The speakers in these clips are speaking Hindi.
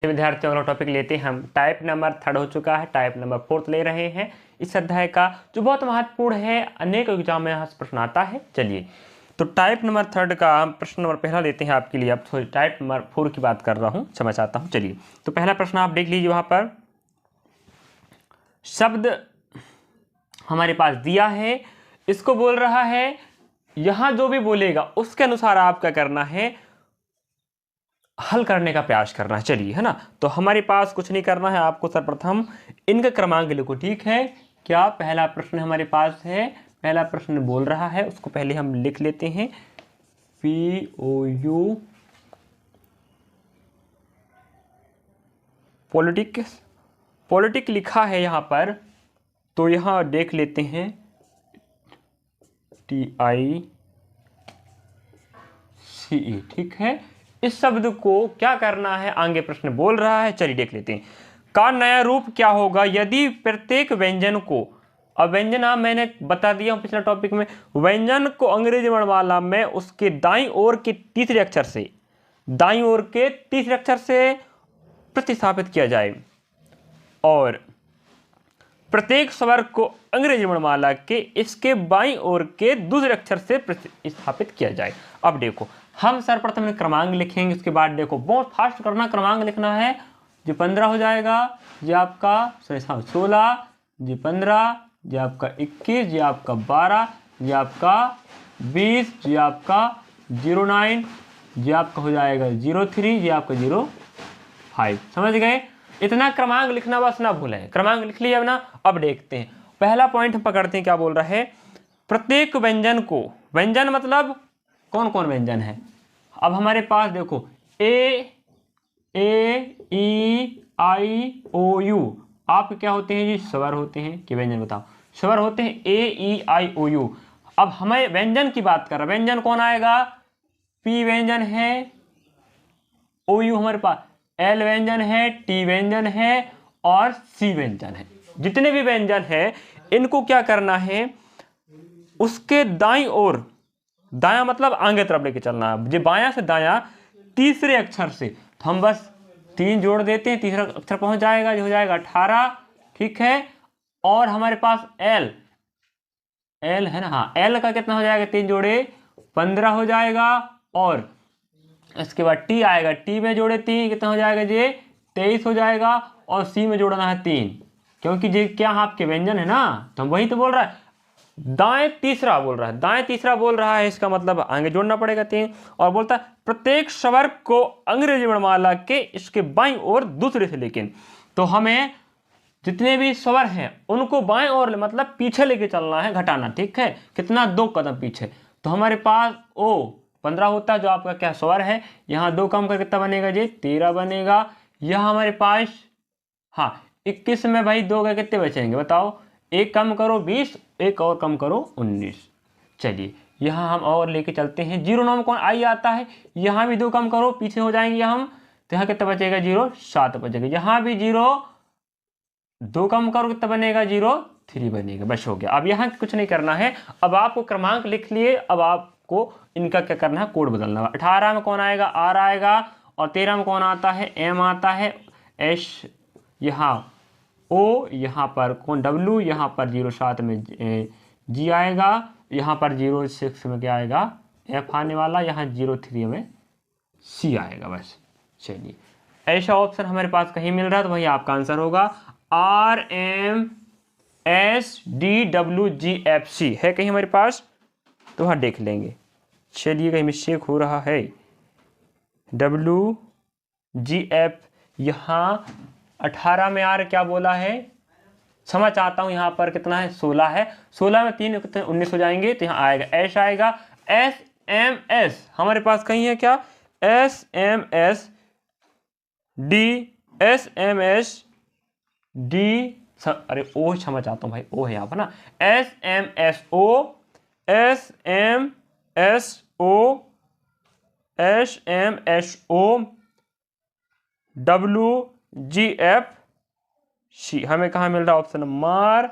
विद्यार्थियों अगला टॉपिक लेते हैं हम। टाइप नंबर 3 हो चुका है, टाइप नंबर 4 ले रहे हैं इस अध्याय का, जो बहुत महत्वपूर्ण है, अनेक एग्जाम में यहाँ से प्रश्न आता है। चलिए तो टाइप नंबर 3 का हम प्रश्न नंबर पहला लेते हैं आपके लिए। अब थोड़ी टाइप नंबर 4 की बात कर रहा हूँ, क्षमा चाहता हूँ। चलिए तो पहला प्रश्न आप देख लीजिए, वहाँ पर शब्द हमारे पास दिया है, इसको बोल रहा है, यहाँ जो भी बोलेगा उसके अनुसार आप क्या करना है, हल करने का प्रयास करना है। चलिए, है ना। तो हमारे पास कुछ नहीं करना है, आपको सर्वप्रथम इनका क्रमांक लिखो, ठीक है। क्या पहला प्रश्न हमारे पास है, पहला प्रश्न बोल रहा है, उसको पहले हम लिख लेते हैं। POU पॉलिटिक लिखा है यहाँ पर, तो यहाँ देख लेते हैं TICE, ठीक है। इस शब्द को क्या करना है, आगे प्रश्न बोल रहा है। चलिए देख लेते हैं। का नया रूप क्या होगा यदि प्रत्येक व्यंजन को, अब व्यंजन मैंने बता दिया हूं पिछले टॉपिक में, व्यंजन को अंग्रेजी वर्णमाला में उसके दाईं ओर के तीसरे अक्षर से, दाईं ओर के तीसरे अक्षर से प्रतिस्थापित किया जाए और प्रत्येक स्वर को अंग्रेजी वर्णमाला के इसके बाईं ओर के दूसरे अक्षर से प्रतिस्थापित किया जाए। अब देखो, हम सर्वप्रथम क्रमांक लिखेंगे, उसके बाद देखो बहुत फास्ट करना, क्रमांक लिखना है। जी 15 हो जाएगा, जी आपका 16, जी 15, जी आपका 21, जी आपका 12, जी आपका 20, जी आपका 09, जी आपका हो जाएगा 03, जी आपका 05। समझ गए? इतना क्रमांक लिखना बस ना भूलें, क्रमांक लिख लिया ना। अब देखते हैं पहला पॉइंट हम पकड़ते हैं, क्या बोल रहा है। प्रत्येक व्यंजन को, व्यंजन मतलब कौन कौन व्यंजन है। अब हमारे पास देखो ए ई आई ओ यू, आप क्या होते हैं जी, स्वर होते हैं कि व्यंजन, बताओ। स्वर होते हैं ए ई आई ओ यू। अब हमें व्यंजन की बात कर रहे हैं, व्यंजन कौन आएगा, पी व्यंजन है, ओ यू हमारे पास एल व्यंजन है, टी व्यंजन है और सी व्यंजन है। जितने भी व्यंजन है इनको क्या करना है, उसके दाईं ओर, दायां मतलब आगे तरफ लेके चलना है, जो बायां से दायां तीसरे अक्षर से, तो हम बस 3 जोड़ देते हैं, तीसरा अक्षर पहुंच जाएगा, जो हो जाएगा 18, ठीक है। और हमारे पास एल है ना, हाँ, एल का कितना हो जाएगा, 3 जोड़े 15 हो जाएगा। और इसके बाद टी आएगा, टी में जोड़े 3, कितना हो जाएगा जी, 23 हो जाएगा। और सी में जोड़ना है 3, क्योंकि जी क्या आपके व्यंजन है ना, तो वही तो बोल रहा है, दाएं तीसरा बोल रहा है, दाएं तीसरा बोल रहा है, इसका मतलब आगे जोड़ना पड़ेगा 3। और बोलता है प्रत्येक स्वर को अंग्रेजी वर्णमाला के इसके बाईं ओर दूसरे से, लेकिन तो हमें जितने भी स्वर हैं उनको बाएं ओर मतलब पीछे लेके चलना है, घटाना, ठीक है। कितना, 2 कदम पीछे। तो हमारे पास ओ 15 होता है, जो आपका क्या स्वर है, यहाँ 2 कम कर कितना बनेगा जी, 13 बनेगा। यहाँ हमारे पास, हाँ, 21 में भाई 2 का कितने बचेंगे बताओ, 1 कम करो 20, 1 और कम करो 19। चलिए यहाँ हम और लेके चलते हैं, 0 9 कौन आई आता है, यहाँ भी 2 कम करो, पीछे हो जाएंगे हम, तो यहाँ कितना बचेगा, 0 7 बचेगा। यहाँ भी 0 2 कम करो, कितना बनेगा, 0 3 बनेगा, बस हो गया। अब यहाँ कुछ नहीं करना है, अब आपको क्रमांक लिख लिए, अब आपको इनका क्या करना है, कोड बदलना है। 18 में कौन आएगा, आर आएगा, और 13 में कौन आता है, एम आता है, एस यहाँ ओ, यहाँ पर कौन डब्लू, यहाँ पर 07 में जी आएगा, यहाँ पर 06 में क्या आएगा, एफ आने वाला, यहाँ 03 में सी आएगा, बस। चलिए ऐसा ऑप्शन हमारे पास कहीं मिल रहा है तो वही आपका आंसर होगा। RMSDWGFC है कहीं हमारे पास, तो वहाँ देख लेंगे। चलिए कहीं मिस्टेक हो रहा है, WGF यहाँ 18 में आर क्या बोला है, समझ चाहता हूँ, यहाँ पर कितना है, 16 है, 16 में 3 कितने 19 हो जाएंगे, तो यहाँ आएगा एस आएगा। SMS हमारे पास कहीं है क्या, SMS अरे ओ क्षमा चाहता हूँ भाई, ओ है यहाँ पर ना, SMSO WGFC हमें कहाँ मिल रहा है, ऑप्शन नंबर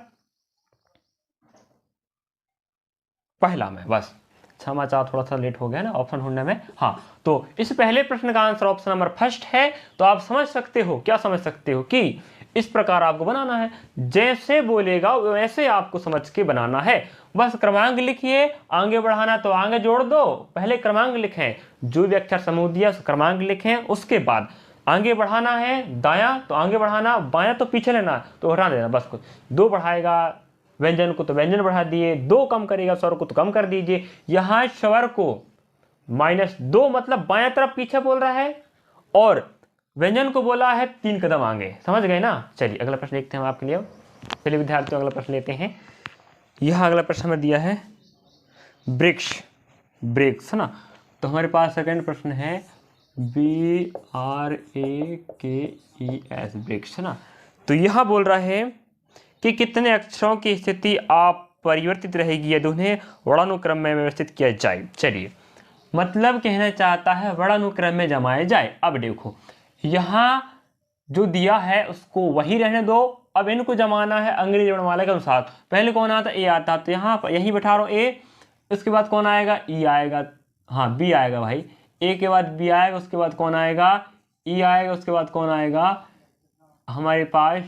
पहला में, बस समाचार थोड़ा सा लेट हो गया ना ऑप्शन ढूंढने में। हाँ, तो इस पहले प्रश्न का आंसर ऑप्शन नंबर फर्स्ट है। तो आप समझ सकते हो, क्या समझ सकते हो कि इस प्रकार आपको बनाना है, जैसे बोलेगा वैसे आपको समझ के बनाना है। बस क्रमांक लिखिए, आगे बढ़ाना तो आगे जोड़ दो, पहले क्रमांक लिखें, जो भी अक्षर समूह दिया उस क्रमांक लिखें, उसके बाद आगे बढ़ाना है, दायां तो आगे बढ़ाना, बायां तो पीछे लेना, तो हटा देना बस। कुछ 2 बढ़ाएगा व्यंजन को तो व्यंजन बढ़ा दिए, 2 कम करेगा स्वर को तो कम कर दीजिए। यहां स्वर को -2 मतलब बाएं तरफ पीछे बोल रहा है, और व्यंजन को बोला है 3 कदम आगे। समझ गए ना। चलिए अगला प्रश्न देखते हैं हम आपके लिए। चलिए विद्यार्थियों अगला प्रश्न लेते हैं। यह अगला प्रश्न हमें दिया है ब्रिक्स, ब्रेक्स है ना। तो हमारे पास सेकंड प्रश्न है BRAKES ब्रेक्स है ना। तो यह बोल रहा है कि कितने अक्षरों की स्थिति आप परिवर्तित रहेगी यदि उन्हें वर्णानुक्रम में व्यवस्थित किया जाए। चलिए मतलब कहना चाहता है वर्णानुक्रम में जमाए जाए। अब देखो यहाँ जो दिया है उसको वही रहने दो, अब इनको जमाना है अंग्रेजी वर्णमाला के अनुसार। पहले कौन आता, ए आता, तो यहाँ यही बैठा रहो ए, उसके बाद कौन आएगा, ई आएगा, हाँ बी आएगा भाई, ए के बाद बी आएगा, उसके बाद कौन आएगा, ई आएगा, उसके बाद कौन आएगा हमारे पास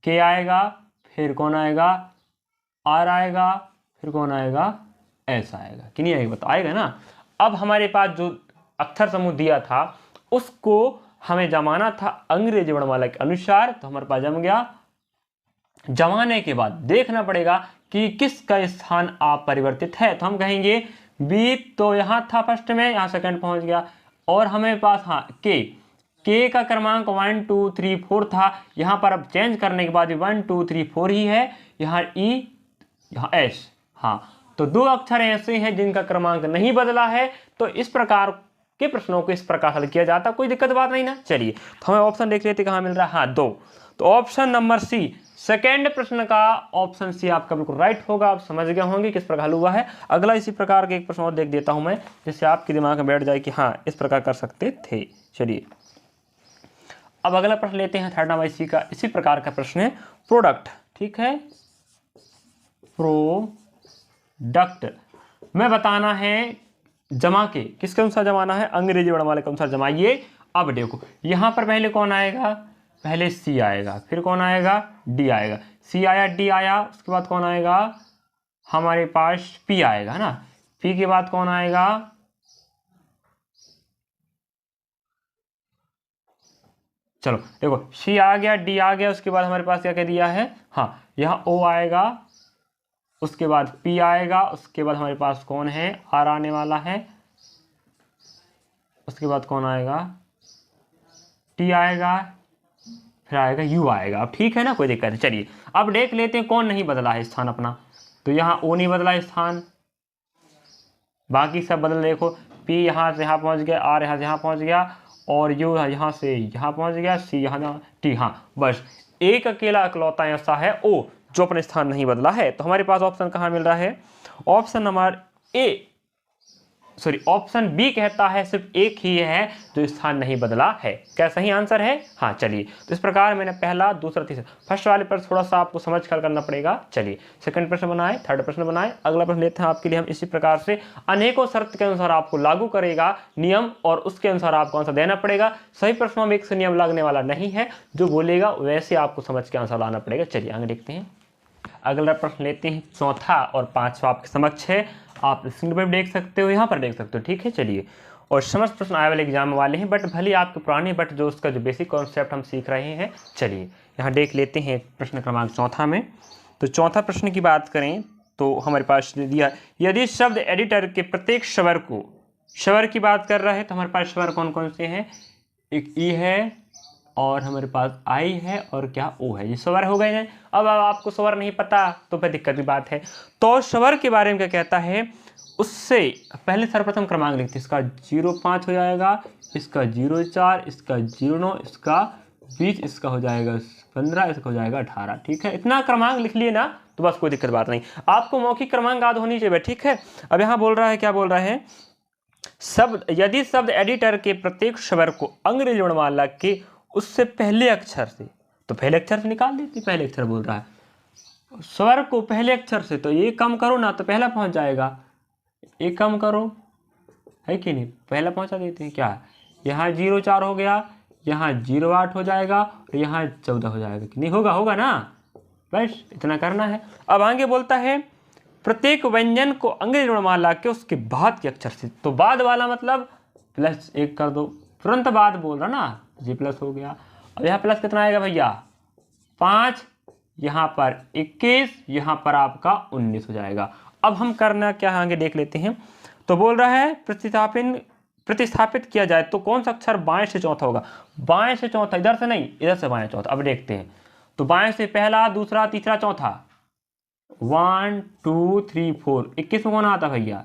के आएगा, फिर कौन आएगा आर आएगा, फिर कौन आएगा एस आएगा कि नहीं आएगा, बताओ आएगा ना। अब हमारे पास जो अक्षर समूह दिया था उसको हमें जमाना था अंग्रेजी वर्णमाला के अनुसार, तो हमारे पास जम गया। जमाने के बाद देखना पड़ेगा कि किसका स्थान आप परिवर्तित है, तो हम कहेंगे बी, तो यहाँ था फर्स्ट में, यहाँ सेकंड पहुंच गया, और हमें पास हाँ के का क्रमांक 1 2 3 4 था, यहाँ पर अब चेंज करने के बाद 1 2 3 4 ही है, यहाँ ई यहाँ एस। हाँ, तो 2 अक्षर ऐसे हैं जिनका क्रमांक नहीं बदला है, तो इस प्रकार के प्रश्नों को इस प्रकार हल किया जाता, कोई दिक्कत बात नहीं ना। चलिए तो हमें ऑप्शन देख लेते कहाँ मिल रहा है, हाँ 2, तो ऑप्शन नंबर सी, सेकेंड प्रश्न का ऑप्शन सी आपका बिल्कुल राइट होगा। आप समझ गए होंगे किस प्रकार हल हुआ है। अगला इसी प्रकार के एक प्रश्न और देख देता हूं मैं, जिससे आपके दिमाग में बैठ जाए कि हाँ इस प्रकार कर सकते थे। चलिए अब अगला प्रश्न लेते हैं, थर्ड नंबर इसी का इसी प्रकार का प्रश्न है, प्रोडक्ट। ठीक है, प्रोडक्ट में बताना है जमा के, किसके अनुसार जमाना है, अंग्रेजी वर्णमाला के अनुसार जमाइए। अब देखो यहां पर पहले कौन आएगा, पहले सी आएगा, फिर कौन आएगा, डी आएगा, सी आया, डी आया, उसके बाद कौन आएगा हमारे पास पी आएगा ना, पी के बाद कौन आएगा, चलो देखो सी आ गया, डी आ गया, उसके बाद हमारे पास क्या कह दिया है, हाँ यहाँ ओ आएगा, उसके बाद पी आएगा, उसके बाद हमारे पास कौन है, आर आने वाला है, उसके बाद कौन आएगा, टी आएगा, फिर आएगा यू आएगा। अब ठीक है ना, कोई दिक्कत नहीं। चलिए अब देख लेते हैं कौन नहीं बदला है स्थान अपना, तो यहाँ ओ नहीं बदला स्थान, बाकी सब बदल। देखो पी यहाँ से यहाँ पहुँच गया, आर यहाँ से यहाँ पहुँच गया, और यू यहाँ से यहाँ पहुँच गया, सी यहाँ, टी, हाँ बस एक अकेला इकलौता ऐसा है ओ जो अपने स्थान नहीं बदला है। तो हमारे पास ऑप्शन कहाँ मिल रहा है, option number A, sorry option B कहता है सिर्फ एक ही है जो स्थान नहीं बदला है। क्या सही आंसर है, हाँ। चलिए तो इस प्रकार मैंने पहला, दूसरा, तीसरा, फर्स्ट वाले पर थोड़ा सा आपको समझ कर करना पड़ेगा। चलिए सेकंड प्रश्न बनाए, थर्ड प्रश्न बनाए, अगला प्रश्न लेते हैं आपके लिए हम इसी प्रकार से। अनेकों शर्त के अनुसार आपको लागू करेगा नियम, और उसके अनुसार आपको आंसर देना पड़ेगा। सही प्रश्नों में एक से नियम लगने वाला नहीं है, जो बोलेगा वैसे आपको समझ के आंसर लाना पड़ेगा। चलिए आगे देखते हैं, अगला प्रश्न लेते हैं, चौथा और पांचवा आपके समक्ष है, आप स्क्रीन पर देख सकते हो, यहाँ पर देख सकते हो। ठीक है, चलिए और समस्त प्रश्न आए वाले एग्जाम वाले हैं, बट भले आपके पुराने, बट जो उसका जो बेसिक कॉन्सेप्ट हम सीख रहे हैं। चलिए यहाँ देख लेते हैं प्रश्न क्रमांक चौथा में। तो चौथा प्रश्न की बात करें तो हमारे पास दिया, यदि शब्द एडिटर के प्रत्येक स्वर को, स्वर की बात कर रहा है तो हमारे पास स्वर कौन कौन से हैं, एक ई है और हमारे पास आई है और क्या ओ है, ये स्वर हो गए हैं। अब आपको स्वर नहीं पता तो फिर दिक्कत की बात है। तो स्वर के बारे में क्या कहता है, उससे पहले सर्वप्रथम क्रमांक लिखते हैं, इसका 0.5 हो जाएगा, इसका 0.4, इसका 0.9, इसका 20, इसका हो जाएगा 15, इसका हो जाएगा 18। ठीक है, इतना क्रमांक लिख लिए ना तो बस कोई दिक्कत बात नहीं, आपको मौखिक क्रमांक याद होनी चाहिए। ठीक है, अब यहाँ बोल रहा है, क्या बोल रहा है, शब्द, यदि शब्द एडिटर के प्रत्येक स्वर को अंग्रेजी वर्णमाला के उससे पहले अक्षर से, तो पहले अक्षर से निकाल देते, पहले अक्षर बोल रहा है, स्वर को पहले अक्षर से, तो ये कम करो ना तो पहला पहुंच जाएगा, एक कम करो, है कि नहीं, पहला पहुंचा देते हैं क्या, यहाँ 0 4 हो गया, यहाँ 0 8 हो जाएगा और यहाँ 14 हो जाएगा कि नहीं, होगा ना, बस इतना करना है। अब आगे बोलता है प्रत्येक व्यंजन को अंग्रेजी वर्णमाला के उसके बाद के अक्षर से, तो बाद वाला मतलब +1 कर दो, तुरंत बाद बोल रहा ना, जी प्लस हो गया। अब यहाँ प्लस कितना आएगा भैया 5, यहाँ पर 21, यहाँ पर आपका 19 हो जाएगा। अब हम करना क्या आगे देख लेते हैं। तो बोल रहा है प्रतिस्थापित किया जाए तो कौन सा अक्षर बाएं से चौथा होगा, बाएं से चौथा, इधर से नहीं, इधर से बाएं चौथा। अब देखते हैं, तो बाएं से पहला, दूसरा, तीसरा, चौथा, 1 2 3 4, 21 में कौन आता भैया,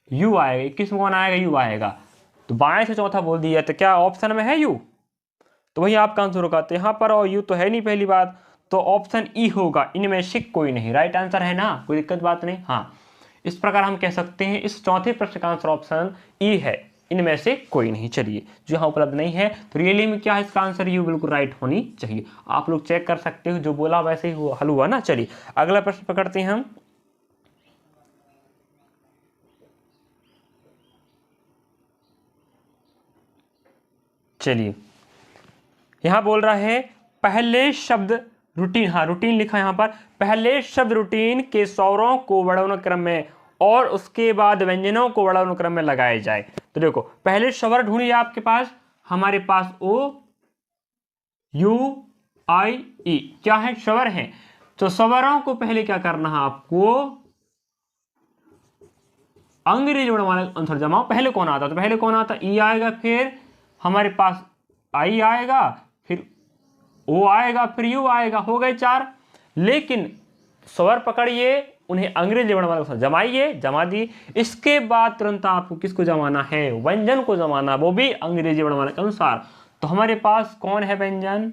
यू आएगा, 21 में कौन आएगा, यू आएगा। तो बाएं से चौथा बोल दिया, तो क्या ऑप्शन में है यू, तो वही आपका आंसर होगा। तो यहाँ पर और यू तो है नहीं पहली बात, तो ऑप्शन ई होगा, इनमें से कोई नहीं, राइट आंसर है ना, कोई दिक्कत बात नहीं। हाँ, इस प्रकार हम कह सकते हैं इस चौथे प्रश्न का आंसर ऑप्शन ई है, इनमें से कोई नहीं। चलिए, जो यहाँ उपलब्ध नहीं है तो रियली में क्या है, इसका आंसर यू बिल्कुल राइट होनी चाहिए। आप लोग चेक कर सकते हो, जो बोला वैसे ही हल हुआ ना। चलिए अगला प्रश्न पकड़ते हैं हम। चलिए, यहां बोल रहा है पहले शब्द रूटीन, हाँ रूटीन लिखा यहां पर, पहले शब्द रूटीन के स्वरों को वर्णानुक्रम में और उसके बाद व्यंजनों को वर्णानुक्रम में लगाए जाए। तो देखो पहले स्वर ढूंढिए आपके पास, हमारे पास ओ यू आई ई क्या है, स्वर है। तो स्वरों को पहले क्या करना है आपको, अंग्रेजी वर्णमाला के अनुसार जमाओ। पहले कौन आता, तो पहले कौन आता, ई आएगा, फिर हमारे पास आई आएगा, फिर ओ आएगा, फिर यू आएगा, हो गए 4। लेकिन स्वर पकड़िए, उन्हें अंग्रेजी वर्णमाला के साथ जमाइए, जमा दिए। इसके बाद तुरंत आपको किसको जमाना है, व्यंजन को जमाना, वो भी अंग्रेजी वर्णमाला के अनुसार। तो हमारे पास कौन है व्यंजन,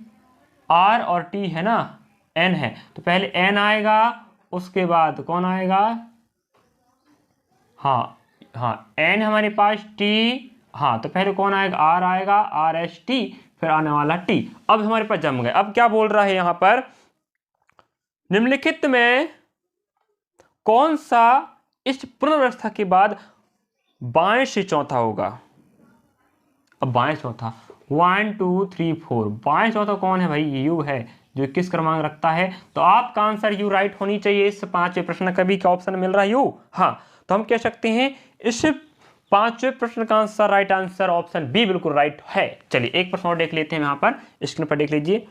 आर और टी है ना, एन है, तो पहले एन आएगा, उसके बाद कौन आएगा, हाँ एन हमारे पास, टी, हाँ तो पहले कौन आएगा, आर आएगा, आर एस टी, फिर आने वाला टी। अब हमारे पास जम गए। अब क्या बोल रहा है यहां पर, निम्नलिखित में कौन सा इस पुनर्व्यवस्था के बाद बाएं से चौथा होगा। अब बाएं चौथा 1 2 3 4, बाएं चौथा कौन है भाई, यू है, जो 21 क्रमांक रखता है। तो आपका आंसर यू राइट होनी चाहिए। इस 5वें प्रश्न का भी क्या ऑप्शन मिल रहा है, यू। हाँ, तो हम कह सकते हैं इस 5वें प्रश्न का answer, right answer option B बिल्कुल राइट है। चलिए एक प्रश्न और देख लेते हैं, यहाँ पर स्क्रीन पर देख लीजिए।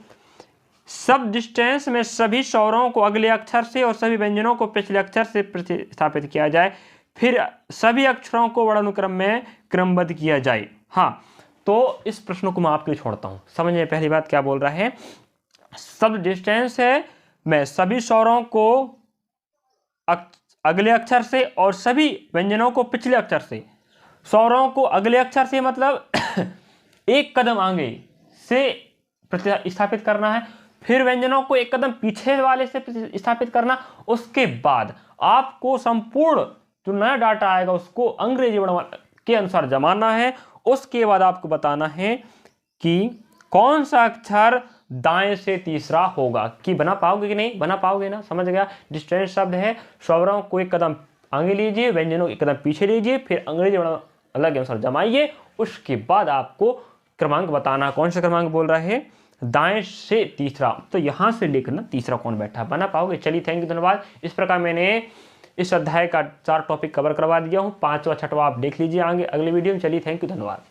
सब डिस्टेंस में सभी स्वरों को अगले अक्षर से और सभी व्यंजनों को पिछले अक्षर से प्रतिस्थापित किया जाए, फिर सभी अक्षरों को वर्णानुक्रम में क्रमबद्ध किया जाए। हाँ, तो इस प्रश्न को मैं आपके लिए छोड़ता हूं। समझ में पहली बात क्या बोल रहा है, सब डिस्टेंस है मैं सभी स्वरों को अगले अक्षर से और सभी व्यंजनों को पिछले अक्षर से, स्वरों को अगले अक्षर से मतलब एक कदम आगे से प्रतिस्थापित करना है, फिर व्यंजनों को एक कदम पीछे वाले से प्रतिस्थापित करना। उसके बाद आपको संपूर्ण जो नया डाटा आएगा उसको अंग्रेजी वर्णमाला के अनुसार जमाना है। उसके बाद आपको बताना है कि कौन सा अक्षर दाएं से तीसरा होगा। कि बना पाओगे कि नहीं, बना पाओगे ना, समझ गया। डिस्टेंस शब्द है, स्वरों को एक कदम आगे लीजिए, व्यंजनों को एक कदम पीछे लीजिए, फिर अंग्रेजी वर्णमाला के अनुसार जमाइए। उसके बाद आपको क्रमांक बताना, कौन सा क्रमांक बोल रहा है, दाएं से तीसरा। तो यहां से देखना तीसरा कौन बैठा, बना पाओगे। चलिए थैंक यू, धन्यवाद। इस प्रकार मैंने इस अध्याय का 4 टॉपिक कवर करवा दिया हूं। 5वां 6वां आप देख लीजिए आगे अगले वीडियो में। चलिए थैंक यू, धन्यवाद।